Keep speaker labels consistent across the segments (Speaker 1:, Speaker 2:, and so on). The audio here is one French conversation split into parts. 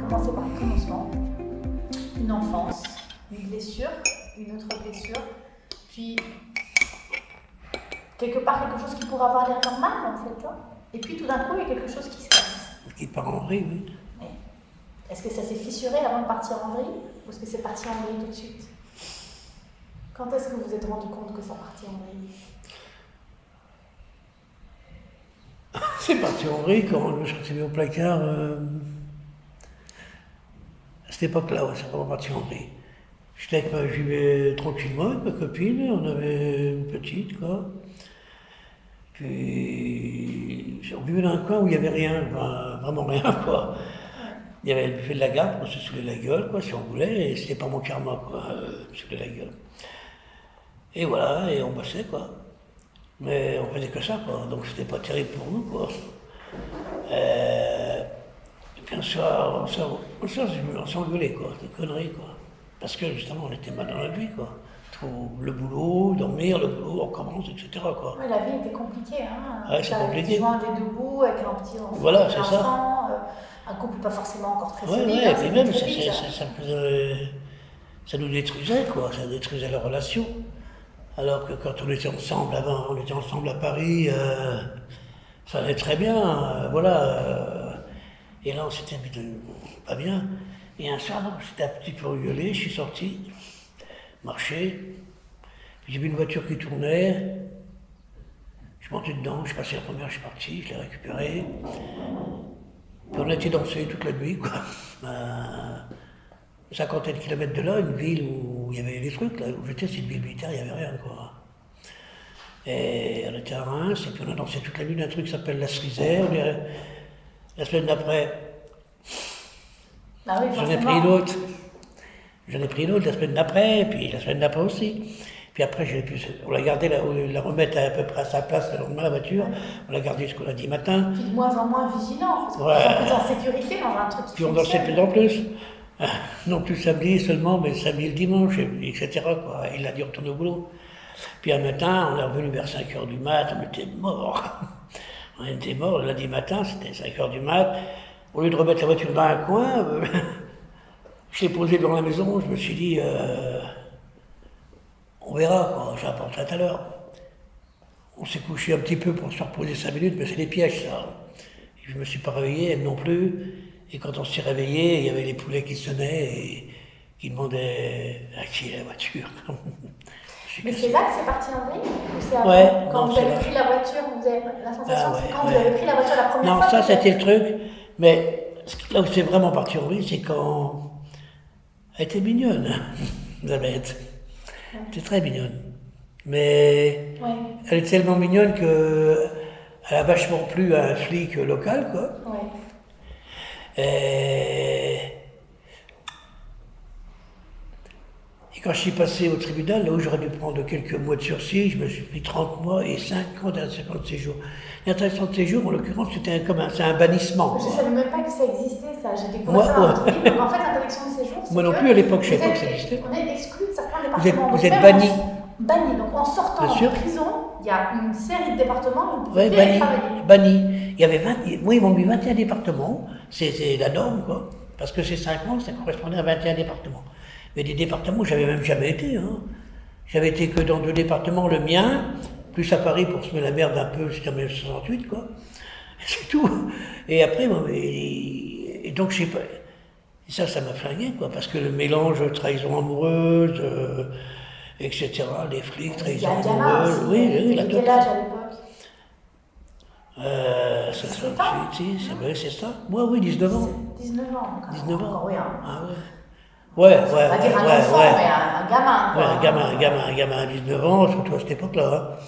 Speaker 1: commencer par le commencement. Une enfance, une blessure, une autre blessure, puis quelque part quelque chose qui pourrait avoir l'air normal en fait. Tu vois. Et puis tout d'un coup, il y a quelque chose qui se casse.
Speaker 2: Qui part en vrille, oui.
Speaker 1: Est-ce que ça s'est fissuré avant de partir en vrille ou est-ce que c'est parti en vrille tout de suite? Quand est-ce que vous vous êtes rendu compte que ça partit en vrille?
Speaker 2: C'est parti en vrille quand je me suis retrouvé au placard. À cette époque-là, ouais, c'est vraiment parti en vrille. Je vivais tranquillement avec ma copine, on avait une petite, quoi. Puis, on vivait dans un coin où il n'y avait rien, enfin, vraiment rien, quoi. Il y avait le buffet de la gare, on se saoulait la gueule, quoi, si on voulait, et c'était pas mon karma, quoi, se saouler la gueule. Et voilà, et on bossait, quoi. Mais on faisait que ça, quoi, donc c'était pas terrible pour nous, quoi. Et puis un soir, on s'est engueulé, quoi, des conneries, quoi. Parce que justement, on était mal dans la vie, quoi. Le boulot, dormir, le boulot, on commence, etc., quoi.
Speaker 1: Ouais, la vie était compliquée, hein.
Speaker 2: Ouais, c'est compliqué.
Speaker 1: Joint des deux bouts avec un petit enfant.
Speaker 2: Voilà, c'est ça.
Speaker 1: Un couple pas forcément encore très
Speaker 2: solide.
Speaker 1: solide.
Speaker 2: Ouais, et puis même, ça nous détruisait, quoi. Ça détruisait la relation. Alors que quand on était ensemble avant, on était ensemble à Paris, ça allait très bien, voilà. Et là, on s'était mis pas bien. Et un soir, j'étais un petit peu engueulé, je suis sorti, marché, puis j'ai vu une voiture qui tournait, je suis monté dedans, je suis passé la première, je suis parti, je l'ai récupérée. Puis on a été danser toute la nuit, quoi. À 50 km de là, une ville où il y avait des trucs, là où j'étais, c'est une ville militaire, il n'y avait rien, quoi. Et on était à Reims, et puis on a dansé toute la nuit d'un truc qui s'appelle la Cerisée. La semaine d'après,
Speaker 1: ah oui,
Speaker 2: j'en ai pris une autre. J'en ai pris une autre la semaine d'après, et puis la semaine d'après aussi. Puis après, on l'a gardée, la remettre à peu près à sa place le lendemain, la voiture. On l'a gardée jusqu'au lundi matin.
Speaker 1: Puis de moins en moins vigilant, parce qu'on est plus en sécurité dans un truc qui
Speaker 2: puis on dansait de plus en plus. Non plus samedi seulement, mais samedi et le dimanche, etc., quoi. Il a dû retourner au boulot. Puis un matin, on est revenu vers 5h du mat, on était morts. On était morts, le lundi matin, c'était 5h du mat. Au lieu de remettre la voiture dans un coin, je l'ai posée devant la maison, je me suis dit, on verra, quoi, j'apporte ça tout à l'heure. On s'est couché un petit peu pour se reposer 5 minutes, mais c'est des pièges, ça. Et je ne me suis pas réveillé, elle non plus. Et quand on s'est réveillé, il y avait les poulets qui sonnaient et qui demandaient à qui est la voiture.
Speaker 1: Mais c'est là que c'est parti en vrille? Ou c'est
Speaker 2: ouais,
Speaker 1: quand
Speaker 2: non,
Speaker 1: vous avez pris la voiture, vous avez la sensation, c'est quand vous avez pris la voiture la première fois?
Speaker 2: Non, ça c'était le truc. Mais là où c'est vraiment parti en vrille, c'est quand elle était mignonne, la bête. Elle était très mignonne. Mais elle est tellement mignonne qu'elle a vachement plu à un flic local, quoi. Et quand je suis passé au tribunal, là où j'aurais dû prendre quelques mois de sursis, je me suis pris 30 mois et 50 de séjour. L'interdiction de séjour, en l'occurrence, c'est un bannissement.
Speaker 1: Je ne savais même pas que ça existait, ça. J'ai découvert ça dans votre livre. En fait, l'interdiction de séjour, c'est
Speaker 2: moi non plus, à l'époque, je ne savais pas que ça existait.
Speaker 1: On est exclu de certains départements.
Speaker 2: Vous êtes banni.
Speaker 1: Banni. Donc, en sortant de prison, il y a une série de départements où vous pouvez
Speaker 2: banni,
Speaker 1: travailler.
Speaker 2: Banni. Il y avait moi, ils m'ont mis 21 départements. C'est la norme, quoi. Parce que ces 5 ans, ça correspondait à 21 départements. Mais des départements où j'avais même jamais été. Hein. J'avais été que dans 2 départements, le mien, plus à Paris pour se mettre la merde un peu, c'était en 1968, quoi. C'est tout. Et après, et donc, je sais pas. Et ça m'a flingué, quoi, parce que le mélange trahison amoureuse, etc., les flics, trahison amoureuse. Oui, la totale.
Speaker 1: Quel âge à l'époque?
Speaker 2: 68, c'est ça. Moi, oui, 19 ans.
Speaker 1: 19 ans, encore.
Speaker 2: 19 ans.
Speaker 1: Encore, oui, hein.
Speaker 2: Ah ouais. Ouais.
Speaker 1: On va dire un enfant, mais un gamin.
Speaker 2: Ouais, un gamin à 19 ans, surtout à cette époque-là.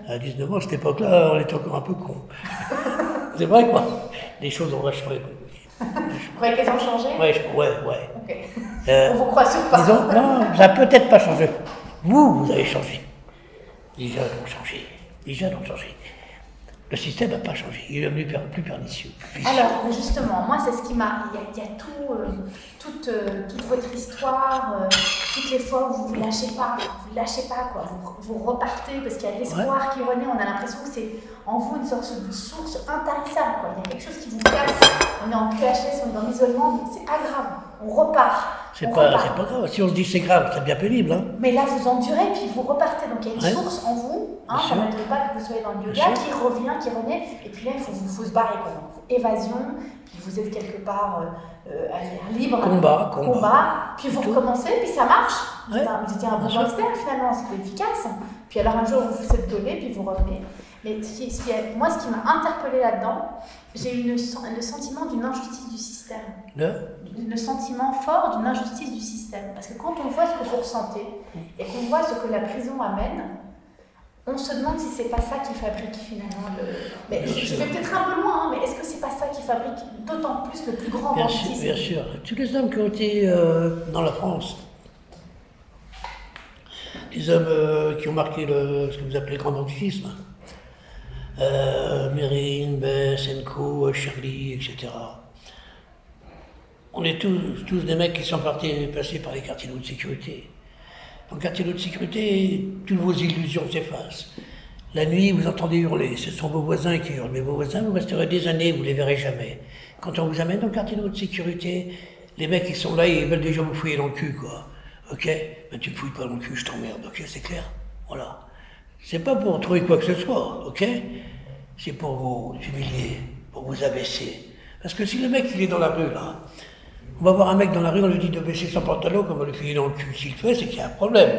Speaker 2: Hein. À 19 ans, à cette époque-là, on était encore un peu cons. C'est vrai, quoi. Les choses ont vachement évolué.
Speaker 1: Vous croyez qu'elles ont changé?
Speaker 2: Ouais.
Speaker 1: Ok. On vous croit sur pas.
Speaker 2: Disons, non, ça n'a peut-être pas changé. Vous avez changé. Les jeunes ont changé. Le système n'a pas changé, il est devenu plus pernicieux.
Speaker 1: Alors, justement, moi, c'est ce qui m'a... Il y a tout, toute votre histoire, toutes les fois où vous ne lâchez pas, quoi. Vous repartez parce qu'il y a de l'espoir qui renaît. On a l'impression que c'est en vous une sorte de source intarissable, quoi. Il y a quelque chose qui vous casse. On est en QHS, on est dans l'isolement, mais c'est pas grave. On repart.
Speaker 2: C'est pas grave. Si on se dit c'est grave, c'est bien pénible. Hein.
Speaker 1: Mais là, vous endurez, puis vous repartez. Donc, il y a une source en vous, ça ne m'étonne pas que vous soyez dans le yoga, qui revient, qui renaît. Et puis là, il faut se barrer. Quoi. Donc, évasion, puis vous êtes quelque part à l'air libre. Combat. Puis vous recommencez, puis ça marche. Ouais. Vous étiez un bon gangster, finalement, c'était efficace. Puis alors, un jour, vous vous êtes donné, puis vous revenez. Mais moi, ce qui m'a interpellée là-dedans, j'ai eu le sentiment d'une injustice du système. Le sentiment fort d'une injustice du système. Parce que quand on voit ce que vous ressentez et qu'on voit ce que la prison amène, on se demande si c'est pas ça qui fabrique finalement le... Mais je vais peut-être un peu loin, hein, mais est-ce que c'est pas ça qui fabrique d'autant plus le plus grand banditisme ?
Speaker 2: Bien sûr. Tous les hommes qui ont été dans la France, les hommes qui ont marqué ce que vous appelez le grand banditisme, Mérine, Bess, Enco, Shirley, etc. On est tous des mecs qui sont passés par les quartiers de haute sécurité. Dans le quartier de haute sécurité, toutes vos illusions s'effacent. La nuit, vous entendez hurler, ce sont vos voisins qui hurlent. Mais vos voisins, vous resterez des années, vous ne les verrez jamais. Quand on vous amène dans le quartier de haute sécurité, les mecs qui sont là, ils veulent déjà vous fouiller dans le cul, quoi. Ok ? Ben tu me fouilles pas dans le cul, je t'emmerde, ok, c'est clair ? Voilà. C'est pas pour trouver quoi que ce soit, ok ? C'est pour vous humilier, pour vous abaisser. Parce que si le mec, il est dans la rue, là, on va voir un mec dans la rue, on lui dit de baisser son pantalon, comme on le fait dans le cul. S'il le fait, c'est qu'il y a un problème.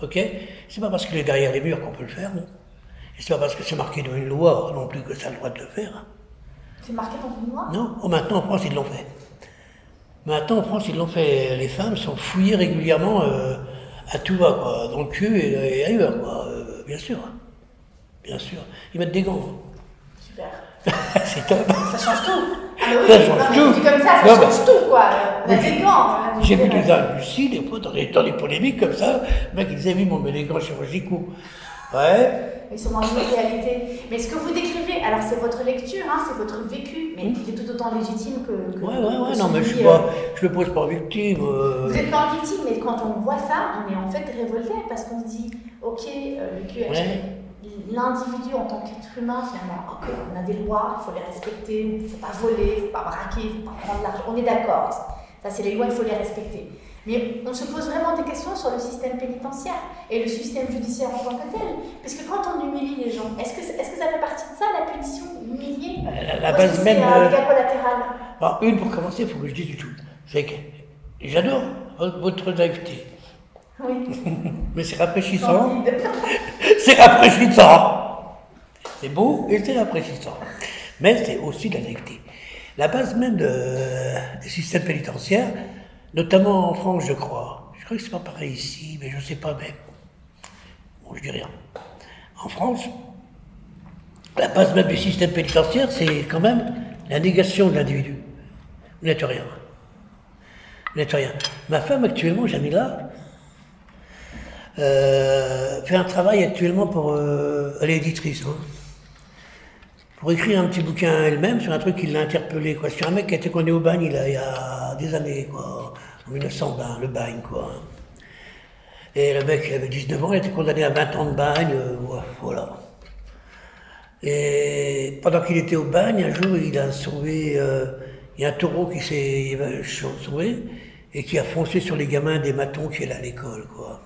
Speaker 2: Ok ? C'est pas parce qu'il est derrière les murs qu'on peut le faire, non ? Et c'est pas parce que c'est marqué dans une loi non plus que ça a le droit de le faire.
Speaker 1: C'est marqué dans une loi ?
Speaker 2: Non. Oh, maintenant en France, ils l'ont fait. Maintenant en France, ils l'ont fait. Les femmes sont fouillées régulièrement à tout va, quoi. Dans le cul et ailleurs, quoi. Bien sûr. Bien sûr. Ils mettent des gants.
Speaker 1: Super.
Speaker 2: C'est top.
Speaker 1: Ça change tout. Ah oui, ça change tout. Comme ça change tout, quoi. On a des gants.
Speaker 2: J'ai vu des hallucis, des fois, dans les polémiques comme ça, le mec, il disait, oui, on met des gants chirurgicaux. Ouais.
Speaker 1: Ils sont dans une réalité. Mais ce que vous décrivez, alors c'est votre lecture, hein, c'est votre vécu, mais il est tout autant légitime que
Speaker 2: ouais, non, mais je me pose pas victime.
Speaker 1: Vous n'êtes pas victime, mais quand on voit ça, on est en fait révolté, parce qu'on se dit, ok, le QH, l'individu en tant qu'être humain, finalement, ok, on a des lois, il faut les respecter, il ne faut pas voler, il ne faut pas braquer, il ne faut pas prendre l'argent, on est d'accord, ça c'est les lois, il faut les respecter. Mais on se pose vraiment des questions sur le système pénitentiaire et le système judiciaire en tant que tel. Parce que quand on humilie les gens, est-ce que ça fait partie de ça, la punition, humilier ?
Speaker 2: La base même.
Speaker 1: C'est un cas collatéral.
Speaker 2: Alors, une, pour commencer, il faut que je dise du tout. C'est que j'adore votre naïveté.
Speaker 1: Oui.
Speaker 2: Mais c'est rafraîchissant. C'est rafraîchissant. C'est beau et c'est rafraîchissant. Mais c'est aussi de la naïveté. La base même du système pénitentiaire, notamment en France, je crois que c'est pas pareil ici, mais je sais pas même. Bon, je dis rien. En France, la base même du système pénitentiaire, c'est quand même la négation de l'individu. Vous n'êtes rien. Vous n'êtes rien. Ma femme, actuellement, Jamila, fait un travail actuellement pour... elle est éditrice, hein, pour écrire un petit bouquin elle-même sur un truc qui l'a interpellé, quoi. Sur un mec qui a été condamné au bagne il y a des années, quoi. En 1920, le bagne, quoi. Et le mec, il avait 19 ans, il a été condamné à 20 ans de bagne, voilà. Et pendant qu'il était au bagne, un jour, il a sauvé... il y a un taureau qui s'est sauvé et qui a foncé sur les gamins des matons qui allaient à l'école, quoi.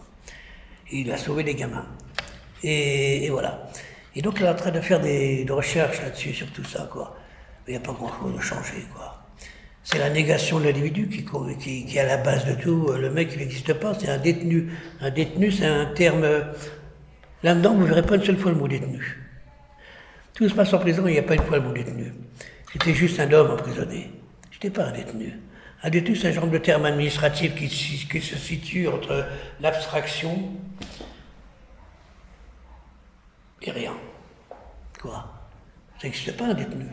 Speaker 2: Et il a sauvé les gamins. Et voilà. Et donc, il est en train de faire des recherches là-dessus, sur tout ça, quoi. Mais il n'y a pas grand-chose de changé, quoi. C'est la négation de l'individu qui est à la base de tout. Le mec, il n'existe pas, c'est un détenu. Un détenu, c'est un terme... Là-dedans, vous ne verrez pas une seule fois le mot détenu. Tout se passe en prison, il n'y a pas une fois le mot détenu. C'était juste un homme emprisonné. Je n'étais pas un détenu. Un détenu, c'est un genre de terme administratif qui se situe entre l'abstraction et rien. Quoi? Ça n'existe pas un détenu.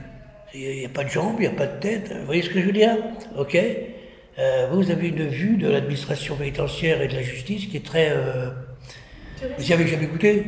Speaker 2: Il n'y a pas de jambes, il n'y a pas de tête. Vous voyez ce que je veux dire? Ok. Vous avez une vue de l'administration pénitentiaire et de la justice qui est très... Vous y avez jamais goûté?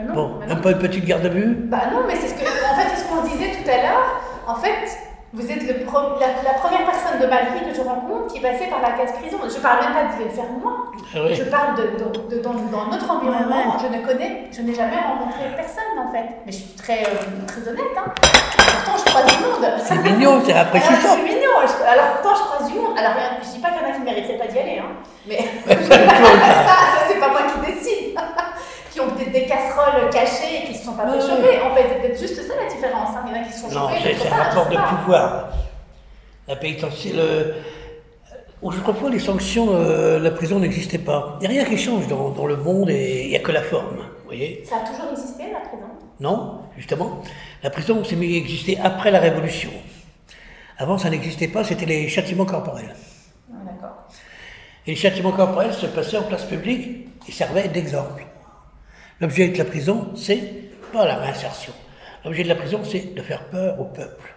Speaker 1: Non,
Speaker 2: bon, même pas une petite garde à vue?
Speaker 1: Bah non, mais c'est ce qu'on se disait tout à l'heure. En fait, vous êtes la première personne de ma vie que je rencontre qui est passée par la case prison. Je parle même pas de faire moi.
Speaker 2: Ah oui.
Speaker 1: Je parle dans notre environnement. Je n'ai jamais rencontré personne en fait. Mais je suis très honnête. Hein. Pourtant, je croise du monde.
Speaker 2: C'est mignon, c'est rafraîchissant.
Speaker 1: C'est mignon. Alors pourtant, je croise du monde. Alors, je dis pas qu'il y en a qui ne mériteraient pas d'y aller. Hein. Mais ça, c'est pas moi qui décide. Qui ont peut-être des casseroles cachées et qui ne se sont pas fait choper. En fait, c'est peut-être juste ça la différence. Hein. Il y en a qui se font choper.
Speaker 2: Non, c'est un rapport de pouvoir. La pénitentiaire, autrefois, les sanctions, la prison n'existait pas. Il n'y a rien qui change dans le monde et il n'y a que la forme. Vous voyez ?
Speaker 1: Ça a toujours existé, la prison ?
Speaker 2: Non, justement. La prison s'est mise à exister après la Révolution. Avant, ça n'existait pas, c'était les châtiments corporels.
Speaker 1: Ah, d'accord.
Speaker 2: Et les châtiments corporels se passaient en place publique et servaient d'exemple. L'objet de la prison, c'est pas la réinsertion. L'objet de la prison, c'est de faire peur au peuple.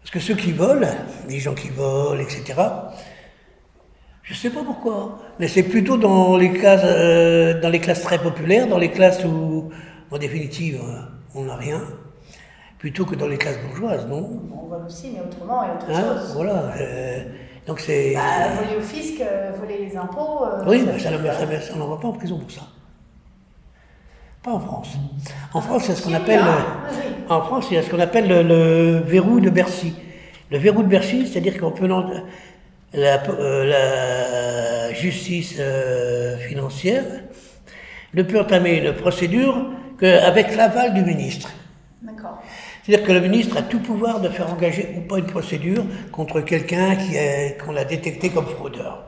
Speaker 2: Parce que ceux qui volent, les gens qui volent, etc., je ne sais pas pourquoi, mais c'est plutôt dans les classes très populaires, dans les classes où, en définitive, on n'a rien, plutôt que dans les classes bourgeoises, non ?
Speaker 1: On vole aussi, mais autrement et autre chose.
Speaker 2: Voilà. Donc c'est...
Speaker 1: voler au fisc, voler les impôts...
Speaker 2: oui, ça on n'envoie pas en prison pour ça. Pas en France. En France, c'est ce qu'on appelle... En France, il y a ce qu'on appelle le verrou de Bercy. Le verrou de Bercy, c'est-à-dire qu'on peut... La justice financière ne peut entamer une procédure qu'avec l'aval du ministre.
Speaker 1: D'accord.
Speaker 2: C'est-à-dire que le ministre a tout pouvoir de faire engager ou pas une procédure contre quelqu'un qu'on a détecté comme fraudeur.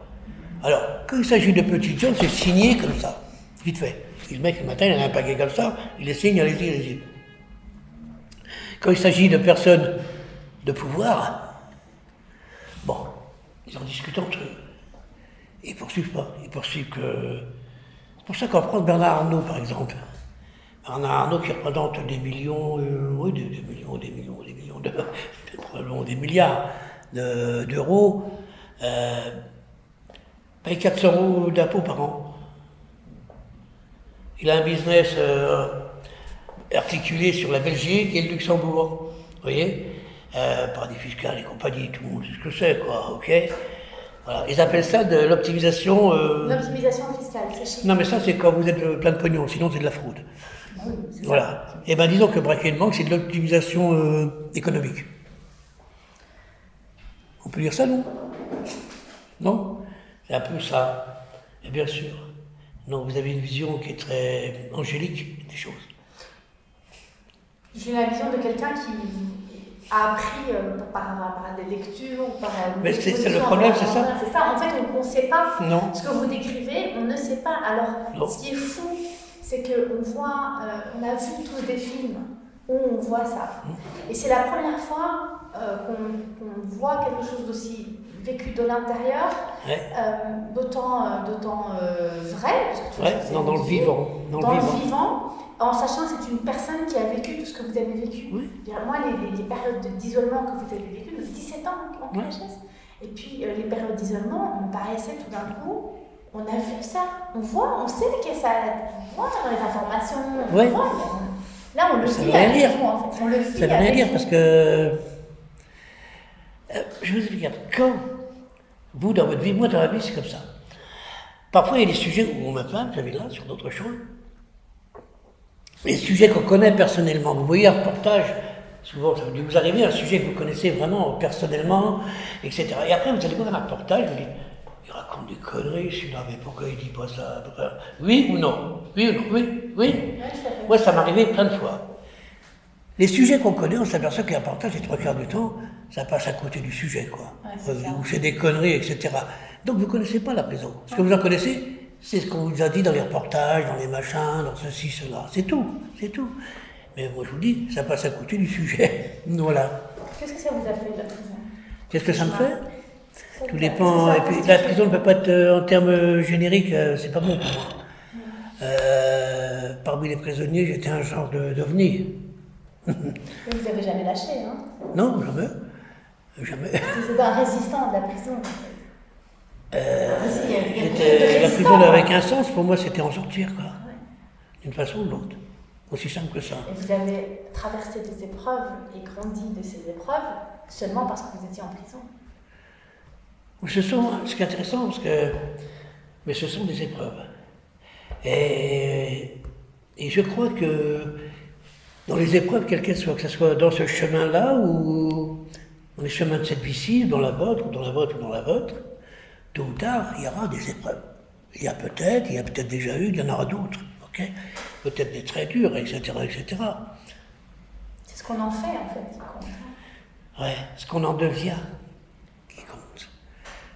Speaker 2: Alors, quand il s'agit de petites choses, c'est signé comme ça, vite fait. Et le mec, le matin, il a un paquet comme ça, il les signe, allez-y. Quand il s'agit de personnes de pouvoir, bon, ils en discutent entre eux. Ils ne poursuivent pas. Ils poursuivent que... C'est pour ça qu'on prend Bernard Arnault, par exemple. Bernard Arnault qui représente des millions, probablement des milliards d'euros, paye 400 € d'impôts par an. Il a un business articulé sur la Belgique et le Luxembourg, vous voyez, paradis fiscal et compagnie, tout le monde sait ce que c'est, quoi, ok. Voilà. Ils appellent ça de l'optimisation...
Speaker 1: L'optimisation fiscale, c'est chic.
Speaker 2: Non, mais ça, c'est quand vous êtes plein de pognon, sinon c'est de la fraude.
Speaker 1: Oui,
Speaker 2: voilà. Et bien, disons que braquer une banque, c'est de l'optimisation économique. On peut dire ça, non ? Non ? C'est un peu ça. Et bien sûr. Non, vous avez une vision qui est très angélique des choses.
Speaker 1: J'ai la vision de quelqu'un qui a appris par des lectures, par...
Speaker 2: Mais c'est le problème, c'est ça ?
Speaker 1: C'est ça, en fait, on ne sait pas.
Speaker 2: Non.
Speaker 1: Ce que vous décrivez, on ne sait pas. Alors,
Speaker 2: non.
Speaker 1: Ce qui est fou, c'est qu'on voit, on a vu tous des films où on voit ça. Et c'est la première fois qu'on voit quelque chose d'aussi vécu de l'intérieur, d'autant vrai, parce que
Speaker 2: dans le vivant.
Speaker 1: Dans le vivant, en sachant que c'est une personne qui a vécu tout ce que vous avez vécu.
Speaker 2: Oui.
Speaker 1: Moi, les périodes d'isolement que vous avez vécues, 17 ans en PHS, et puis les périodes d'isolement, me paraissaient tout d'un coup, on a vu ça, on sait que ça, on voit dans les informations, on voit, là on le vit avec vous, en fait. On le vit
Speaker 2: ça veut rien dire parce que, je vous dire, quand vous dans votre vie, moi dans ma vie c'est comme ça. Parfois il y a des sujets où on me parle, j'avais là sur d'autres choses, les sujets qu'on connaît personnellement. Vous voyez un reportage, souvent ça vous arrivez à un sujet que vous connaissez vraiment personnellement, etc. Et après vous allez voir un reportage, vous dites, il raconte des conneries, celui-là, mais pourquoi il dit pas ça? Oui ou non? Oui ou non? Oui. Moi, ça m'arrivait plein de fois. Les sujets qu'on connaît, on s'aperçoit que les reportages, les 3/4 du temps, ça passe à côté du sujet, quoi. Ou c'est des conneries, etc. Donc vous ne connaissez pas la prison. Ce que vous en connaissez, c'est ce qu'on vous a dit dans les reportages, dans les machins, dans ceci, cela. C'est tout. Mais moi, je vous dis, ça passe à côté du sujet. Voilà.
Speaker 1: Qu'est-ce que ça vous a fait, la prison?
Speaker 2: Qu'est-ce que ça me fait? Tout dépend. Et puis, la prison ne peut pas être, en termes génériques, c'est pas bon pour moi. Parmi les prisonniers, j'étais un genre d'ovni.
Speaker 1: Mais vous n'avez jamais lâché, hein?
Speaker 2: Non, jamais.
Speaker 1: Vous êtes un résistant de la prison, en fait.
Speaker 2: La prison avec un sens, pour moi, c'était en sortir, quoi. d'une façon ou de l'autre. Aussi simple que ça.
Speaker 1: Et vous avez traversé des épreuves et grandi de ces épreuves seulement parce que vous étiez en prison.
Speaker 2: Ce qui est intéressant, mais ce sont des épreuves. Et je crois que dans les épreuves, quelles qu'elles soient, que ce soit dans ce chemin-là ou dans les chemins de cette vie-ci, dans la vôtre, ou dans la vôtre, ou dans la vôtre, tôt ou tard, il y aura des épreuves. Il y a peut-être déjà eu, il y en aura d'autres. Okay, peut-être des très durs, etc., etc.
Speaker 1: C'est ce qu'on en fait, en fait, qui compte.
Speaker 2: Ouais, ce qu'on en devient qui compte.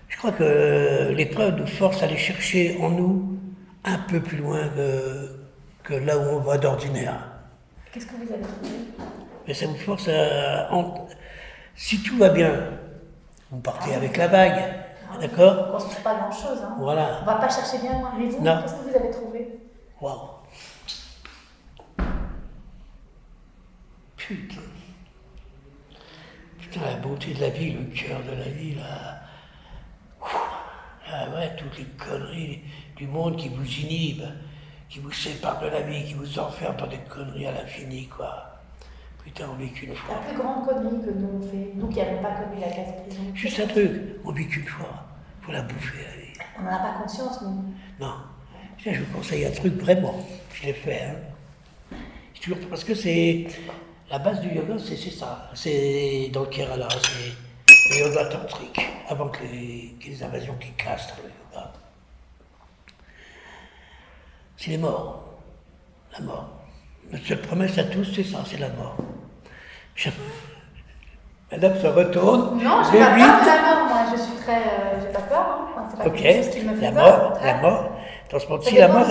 Speaker 2: Je crois que l'épreuve nous force à aller chercher en nous un peu plus loin que là où on va d'ordinaire.
Speaker 1: Qu'est-ce que vous avez trouvé?
Speaker 2: Mais ça vous force à... Si tout va bien, vous partez avec la vague, d'accord?
Speaker 1: On ne construit pas grand-chose. Hein.
Speaker 2: Voilà.
Speaker 1: On ne va pas chercher bien loin. Mais vous, qu'est-ce que vous avez trouvé?
Speaker 2: Waouh. Putain. Putain, la beauté de la vie, le cœur de la vie, là. Ah ouais, toutes les conneries du monde qui vous inhibent, qui vous séparent de la vie, qui vous enferment dans des conneries à l'infini, quoi. Putain, on vit qu'une fois.
Speaker 1: La plus grande connerie que nous on fait, nous qui n'avons pas connu la case prison.
Speaker 2: Juste un truc, on vit qu'une fois. Faut la bouffer, la vie.
Speaker 1: On n'en a pas conscience, nous.
Speaker 2: Non. Je vous conseille un truc vraiment. Je l'ai fait, hein. Toujours parce que c'est... La base du yoga, c'est ça. C'est dans le Kerala, c'est le yoga tantrique, avant qu'il y ait les invasions qui cassent dans le yoga. C'est les morts. La mort. Notre seule promesse à tous, c'est ça, c'est la mort. Madame se retourne.
Speaker 1: Non, j'ai pas peur de la mort, moi. Je suis très... j'ai pas peur, hein. Enfin, c'est pas quelque chose qui me fait peur.
Speaker 2: La mort. Dans ce monde-ci, la mort,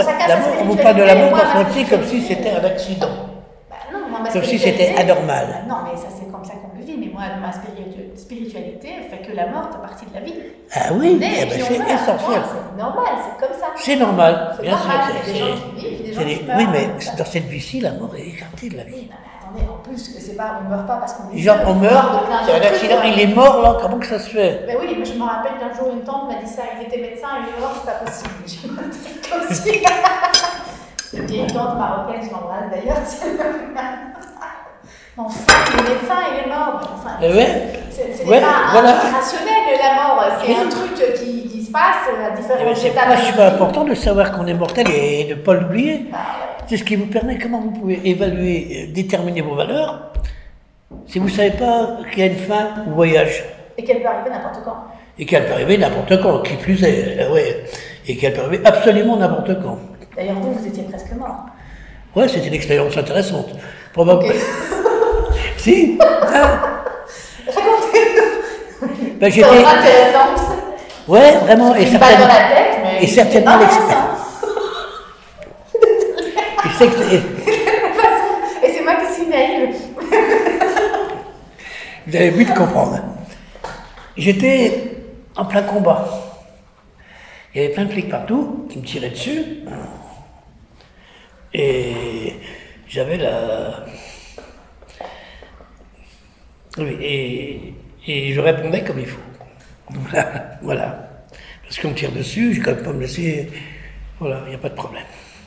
Speaker 2: on vous parle de la mort dans ce monde-ci comme si c'était un accident. Comme si c'était anormal.
Speaker 1: Non, mais ça, c'est comme ça qu'on le vit. Mais moi, ma spiritualité fait que la mort fait partie de la vie.
Speaker 2: Ah oui, c'est essentiel.
Speaker 1: C'est normal, c'est comme ça.
Speaker 2: C'est normal, bien sûr.
Speaker 1: Oui,
Speaker 2: mais dans cette vie-ci, la mort est écartée de la vie.
Speaker 1: Oui, non, mais attendez, en plus, c'est pas, on meurt pas parce qu'on est
Speaker 2: genre, on meurt, c'est un accident, il est mort là, comment que ça se fait?
Speaker 1: Mais oui, mais je me rappelle qu'un jour, une tante m'a dit ça, il était médecin, il est mort, c'est pas possible. J'ai pas dit comme si. Une vieille tante marocaine, je l'embrasse d'ailleurs. Enfin, le médecin, il est mort. Enfin, c'est pas rationnel, la mort. C'est un truc qui se passe à différents étapes.
Speaker 2: C'est vachement important de savoir qu'on est mortel et de ne pas l'oublier. C'est ce qui vous permet, comment vous pouvez évaluer, déterminer vos valeurs, si vous ne savez pas qu'il y a une fin au voyage.
Speaker 1: Et qu'elle peut arriver n'importe quand.
Speaker 2: Et qu'elle peut arriver n'importe quand, qui plus est. Ouais. Et qu'elle peut arriver absolument n'importe quand.
Speaker 1: D'ailleurs, vous étiez presque mort.
Speaker 2: Ouais, c'était une expérience intéressante. Probablement. Okay. Si.
Speaker 1: Racontez.
Speaker 2: Ben,
Speaker 1: j'étais intéressante.
Speaker 2: Ouais, vraiment. Et
Speaker 1: certainement. Dans la tête, mais
Speaker 2: et certainement l'expérience.
Speaker 1: Et c'est moi qui suis naïve.
Speaker 2: Vous avez vu de comprendre. J'étais en plein combat. Il y avait plein de flics partout qui me tiraient dessus. Et j'avais la... Oui, et je répondais comme il faut. Voilà. Parce qu'on me tire dessus, j'ai quand même pas me laisser... Voilà, il n'y a pas de problème.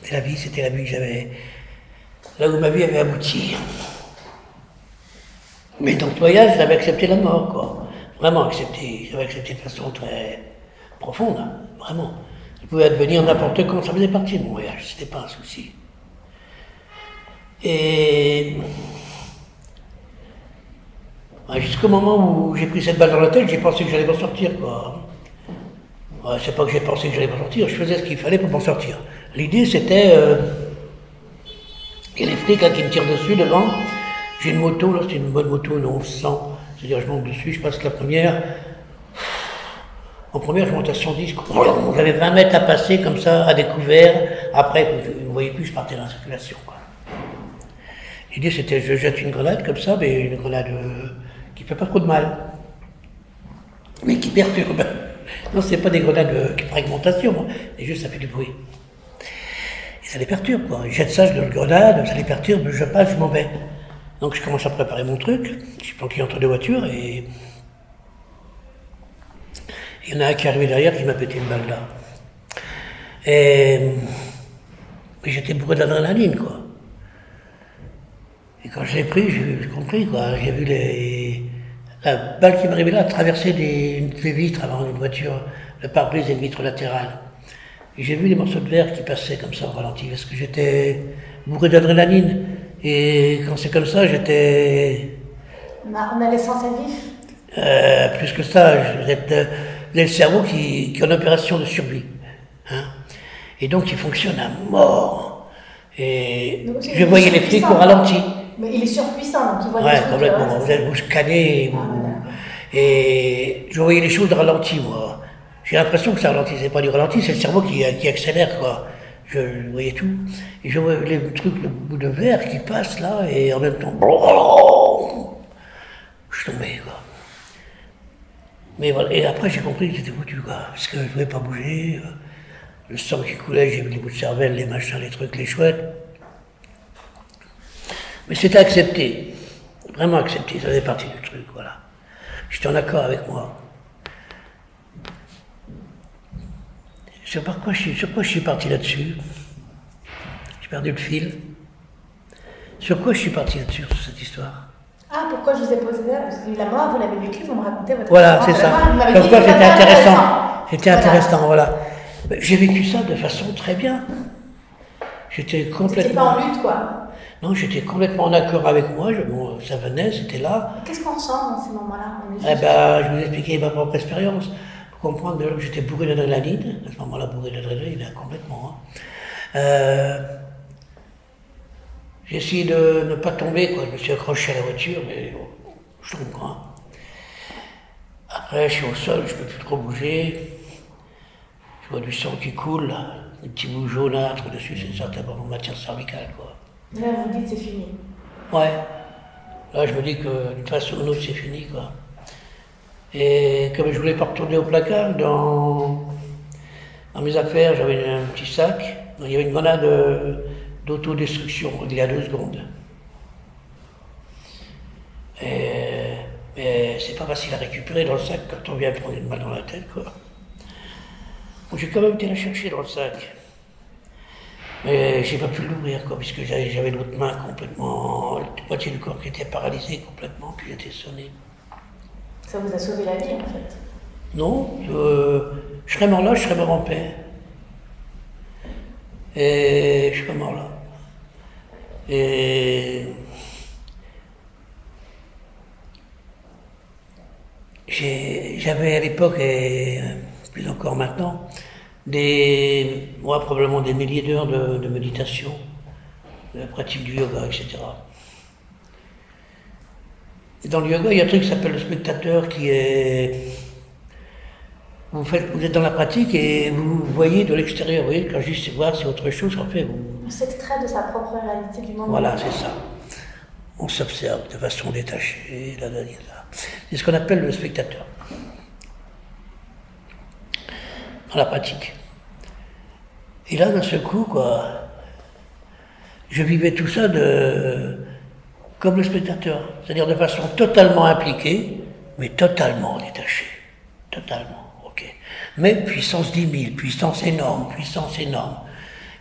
Speaker 2: Et la vie, c'était la vie que j'avais... Là où ma vie avait abouti. Mais dans ce voyage, j'avais accepté la mort, quoi. Vraiment accepté. J'avais accepté de façon très profonde, hein, vraiment. Je pouvais advenir n'importe quand, ça faisait partie de mon voyage, c'était pas un souci. Et... jusqu'au moment où j'ai pris cette balle dans la tête, j'ai pensé que j'allais m'en sortir, quoi. Ouais, c'est pas que j'ai pensé que j'allais m'en sortir, je faisais ce qu'il fallait pour m'en sortir. L'idée, c'était... il y a les flics là, qui me tirent dessus devant. J'ai une moto, là, c'est une bonne moto, une 1100. C'est-à-dire, je monte dessus, je passe la première. En première, je monte à 110. J'avais 20 mètres à passer, comme ça, à découvert. Après, vous ne voyez plus, je partais dans la circulation, quoi. L'idée, c'était, je jette une grenade, comme ça, mais une grenade qui ne fait pas trop de mal. Mais qui perturbe. Non, c'est pas des grenades qui fragmentation, mais juste, ça fait du bruit. Et ça les perturbe, quoi. Je jette ça, je donne une grenade, ça les perturbe, je passe, je m'en vais. Donc je commence à préparer mon truc, je suis planqué entre deux voitures et il y en a un qui est arrivé derrière qui m'a pété une balle là. Et Mais j'étais bourré d'adrénaline, quoi. Et quand je l'ai pris, j'ai compris, quoi. J'ai vu la balle qui m'arrivait là traverser des vitres avant une voiture, le pare-brise et une vitre latérale. Et j'ai vu les morceaux de verre qui passaient comme ça au ralenti, parce que j'étais bourré d'adrénaline. Et quand c'est comme ça, j'étais...
Speaker 1: On a l'essence à vif.
Speaker 2: Plus que ça, vous avez le cerveau qui est en opération de survie. Hein. Et donc il fonctionne à mort. Et donc, je voyais les flics au ralenti.
Speaker 1: Mais il est surpuissant, donc il voit
Speaker 2: des
Speaker 1: trucs.
Speaker 2: Complètement. Vous scannez. Et je voyais les choses de ralenti, moi. J'ai l'impression que ça ralentissait pas du ralenti, c'est le cerveau qui accélère, quoi. Je voyais tout. Et je voyais les trucs, le bout de verre qui passe là, et en même temps, je suis tombé, quoi. Mais voilà, et après j'ai compris que j'étais foutu, quoi, parce que je ne pouvais pas bouger, le sang qui coulait, j'ai vu les bouts de cervelle, les machins, les trucs, les chouettes. Mais c'était accepté, vraiment accepté, ça faisait partie du truc, voilà. J'étais en accord avec moi. Sur quoi je suis parti là-dessus? J'ai perdu le fil. Sur quoi je suis parti là-dessus, sur cette histoire?
Speaker 1: Ah, pourquoi je vous ai posé ça? Parce que la mort, vous l'avez vécue, vous me racontez votre
Speaker 2: Voilà, c'est ça. Comme quoi c'était intéressant. C'était intéressant, voilà. J'ai vécu ça de façon très bien. J'étais complètement...
Speaker 1: C'était pas en lutte, quoi.
Speaker 2: Non, j'étais complètement en accord avec moi. Bon, ça venait, c'était là.
Speaker 1: Qu'est-ce qu'on ressent dans ces moments-là?
Speaker 2: Je vous expliquais ma propre expérience. Pour comprendre que j'étais bourré d'adrénaline. À ce moment-là, bourré d'adrénaline, complètement. J'ai essayé de ne pas tomber, quoi. Je me suis accroché à la voiture, mais je tombe, quoi. Après, je suis au sol, je ne peux plus trop bouger. Je vois du sang qui coule, des petits bouts jaunâtres dessus, c'est certainement mon matière cervicale, quoi.
Speaker 1: Là, vous dites c'est fini.
Speaker 2: Ouais. Là, je me dis que d'une façon ou d'une autre, c'est fini, quoi. Et comme je voulais pas retourner au placard, dans mes affaires, j'avais un petit sac. Il y avait une grenade d'autodestruction, réglée à 2 secondes. Mais c'est pas facile à récupérer dans le sac quand on vient prendre une balle dans la tête, quoi. Donc j'ai quand même été la chercher dans le sac. Mais j'ai pas pu l'ouvrir, quoi, puisque j'avais l'autre main complètement, la moitié du corps qui était paralysé complètement, puis j'étais sonné.
Speaker 1: Ça vous a sauvé la vie, en fait?
Speaker 2: Non, je serais mort là, je serais mort en paix. Et je suis pas mort là. Et j'avais à l'époque, et plus encore maintenant, probablement des milliers d'heures de méditation, de la pratique du yoga, etc. Et dans le yoga, il y a un truc qui s'appelle le spectateur qui est... Vous êtes dans la pratique et vous voyez de l'extérieur. Vous voyez, quand je dis voir, c'est autre chose, en fait.
Speaker 1: On s'extrait de sa propre réalité du moment.
Speaker 2: Voilà, c'est ça. On s'observe de façon détachée. C'est ce qu'on appelle le spectateur. Dans la pratique. Et là, d'un seul coup, quoi, je vivais tout ça comme le spectateur. C'est-à-dire de façon totalement impliquée, mais totalement détachée. Totalement. Mais puissance 10 000, puissance énorme, puissance énorme.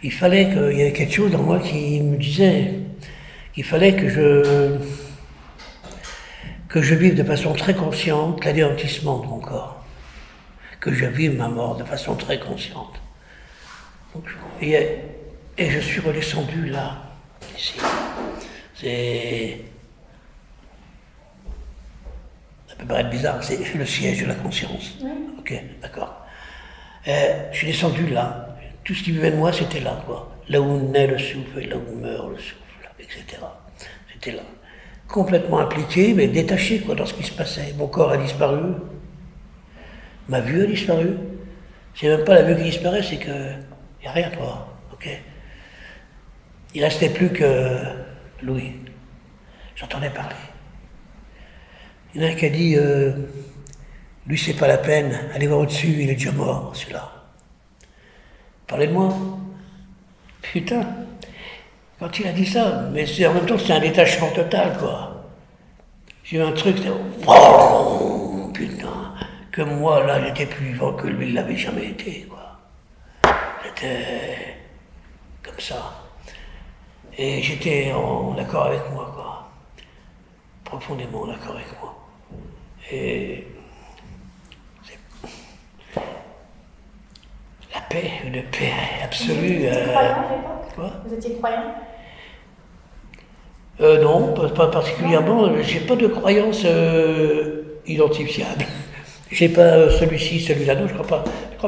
Speaker 2: Il fallait qu'il y ait quelque chose en moi qui me disait qu'il fallait que je vive de façon très consciente l'anéantissement de mon corps. Que je vive ma mort de façon très consciente. Donc, et je suis redescendu là, ici. Ça peut paraître bizarre, c'est le siège de la conscience.
Speaker 1: Oui.
Speaker 2: Ok, d'accord. Je suis descendu là. Tout ce qui vivait de moi, c'était là, quoi. Là où naît le souffle et là où meurt le souffle, etc. C'était là. Complètement impliqué, mais détaché, quoi, dans ce qui se passait. Mon corps a disparu. Ma vue a disparu. C'est même pas la vue qui disparaît, c'est que il n'y a rien, toi. Ok. Il restait plus que Louis. J'entendais parler. Il y en a un qui a dit, lui c'est pas la peine, allez voir au-dessus, il est déjà mort, celui-là. Parlez de moi. Putain. Quand il a dit ça, mais en même temps c'est un détachement total, quoi. J'ai eu un truc, oh, putain, que moi là j'étais plus vivant que lui, il l'avait jamais été, quoi. C'était comme ça. Et j'étais en accord avec moi, quoi. Profondément en accord avec moi. Et la paix, une paix absolue.
Speaker 1: Vous étiez croyant à l'époque?
Speaker 2: Quoi?
Speaker 1: Vous étiez croyant?
Speaker 2: Non, pas particulièrement. J'ai pas de croyance identifiable. J'ai pas celui-ci, celui-là. Non, je crois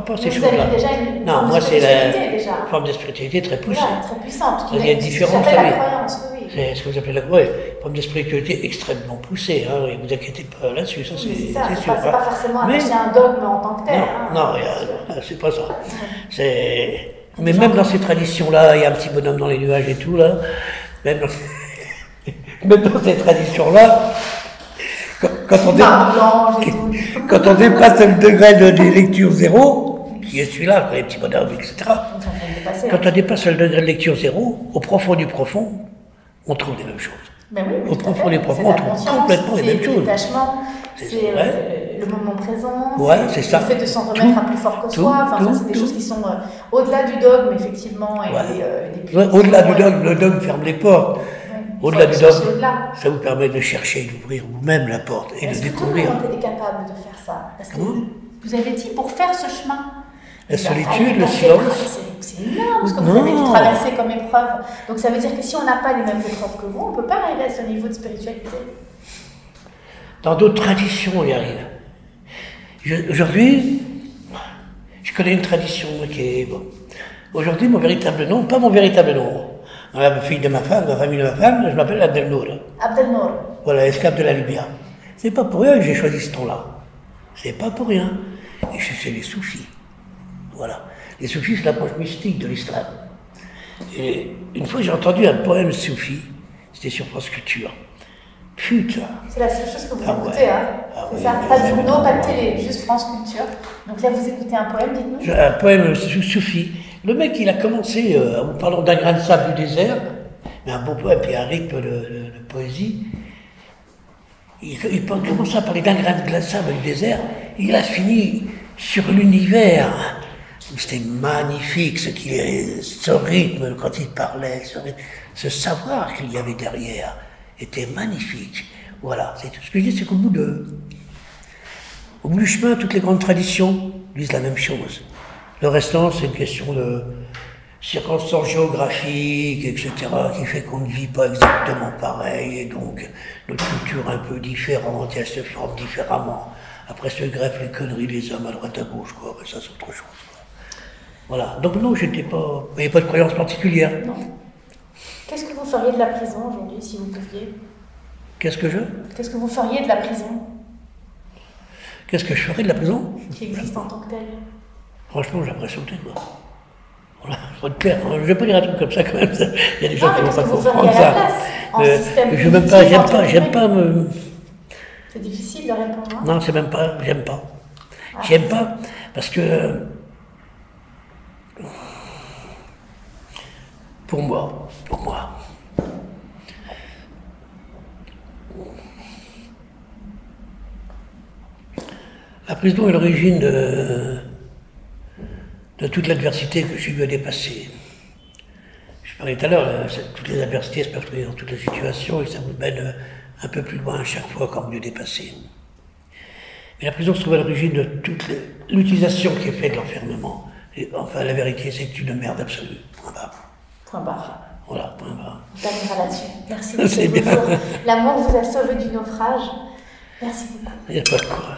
Speaker 2: pas à ces choses-là.
Speaker 1: Vous avez déjà une
Speaker 2: moi, c'est la
Speaker 1: déjà.
Speaker 2: forme de spiritualité très poussée.
Speaker 1: Voilà, très puissante.
Speaker 2: Il y a une différence.
Speaker 1: La croyance, oui.
Speaker 2: C'est ce que vous appelez la croyance. Forme de spiritualité extrêmement poussée. Hein, et vous inquiétez pas là-dessus, ça c'est sûr.
Speaker 1: C'est pas forcément attaché à un dogme en tant que tel.
Speaker 2: Non, c'est pas ça. Mais même dans ces traditions-là, il y a un petit bonhomme dans les nuages et tout, là. Même dans ces traditions-là, quand on dépasse le degré de lecture zéro, qui est celui-là, les petits bonhommes, etc. Quand on dépasse le degré de lecture zéro, au profond du profond, on trouve les mêmes choses.
Speaker 1: Ben oui,
Speaker 2: au profond du profond, on trouve complètement les mêmes choses.
Speaker 1: C'est le moment présent,
Speaker 2: c'est ça.
Speaker 1: Le fait de s'en remettre à plus fort que soi. Enfin, c'est des choses qui sont au-delà du dogme, effectivement.
Speaker 2: Au-delà du dogme, le dogme ferme les portes. Au-delà du dogme, ça vous permet de chercher, d'ouvrir vous-même la porte et de découvrir.
Speaker 1: Est-ce que tout le monde est capable de faire ça? Parce que vous avez dit, pour faire ce chemin,
Speaker 2: la solitude, le silence.
Speaker 1: C'est énorme ce que vous avez traversé comme épreuve. Donc ça veut dire que si on n'a pas les mêmes épreuves que vous, on ne peut pas arriver à ce niveau de spiritualité.
Speaker 2: Dans d'autres traditions, on y arrive. Aujourd'hui, je connais une tradition qui est... Bon. Aujourd'hui, mon véritable nom, pas mon véritable nom. La fille de ma femme, la famille de ma femme, je m'appelle Abdelnour.
Speaker 1: Abdelnour.
Speaker 2: Voilà, esclave de la lumière. C'est pas pour rien que j'ai choisi ce nom-là. C'est pas pour rien. Et je suis les soufis. Voilà. Les soufis, c'est l'approche mystique de l'islam. Et une fois, j'ai entendu un poème soufi, c'était sur France Culture. Putain.
Speaker 1: C'est la seule chose que vous écoutez, hein. C'est ça. Pas de journaux, pas de télé, juste France Culture. Donc là, vous écoutez un poème, dites-nous.
Speaker 2: Un poème soufi. Le mec, il a commencé en vous parlant d'un grain de sable du désert, mais un beau poème, puis un rythme de poésie. Il commence à parler d'un grain de sable du désert, et il a fini sur l'univers. C'était magnifique ce rythme quand il parlait, ce savoir qu'il y avait derrière était magnifique. Voilà, c'est tout ce que je dis, c'est qu'au bout du chemin, toutes les grandes traditions disent la même chose. Le restant, c'est une question de circonstances géographiques, etc., qui fait qu'on ne vit pas exactement pareil, et donc notre culture est un peu différente, et elle se forme différemment. Après se greffent les conneries des hommes à droite à gauche, quoi. Ça, c'est autre chose, quoi. Voilà. Donc non, j'étais pas... Il n'y avait pas de croyance particulière.
Speaker 1: Non. Qu'est-ce que vous feriez de la prison aujourd'hui, si vous pouviez?
Speaker 2: Qu'est-ce que vous
Speaker 1: feriez de la prison?
Speaker 2: Qu'est-ce que je ferais de la prison?
Speaker 1: Qui existe en tant que telle.
Speaker 2: Franchement, j'ai l'impression que voilà, faut être clair. Je vais pas dire un truc comme ça quand même. Il y a des gens qui ne vont pas comprendre ça. Je n'aime pas, j'aime pas me...
Speaker 1: C'est difficile de répondre, hein?
Speaker 2: Non, c'est même pas, j'aime pas. J'aime pas parce que pour moi, la prison est l'origine de toute l'adversité que j'ai eu à dépasser. Je parlais tout à l'heure, toutes les adversités se peuvent trouver dans toutes les situations et ça vous mène un peu plus loin à chaque fois quand mieux dépasser. Mais la prison se trouve à l'origine de toute l'utilisation qui est faite de l'enfermement. Enfin, la vérité, c'est une merde absolue. Point barre.
Speaker 1: Point barre.
Speaker 2: Voilà, point barre.
Speaker 1: On terminera là-dessus. Merci beaucoup. L'amour vous a sauvé du naufrage. Merci beaucoup.
Speaker 2: Il n'y a pas de quoi.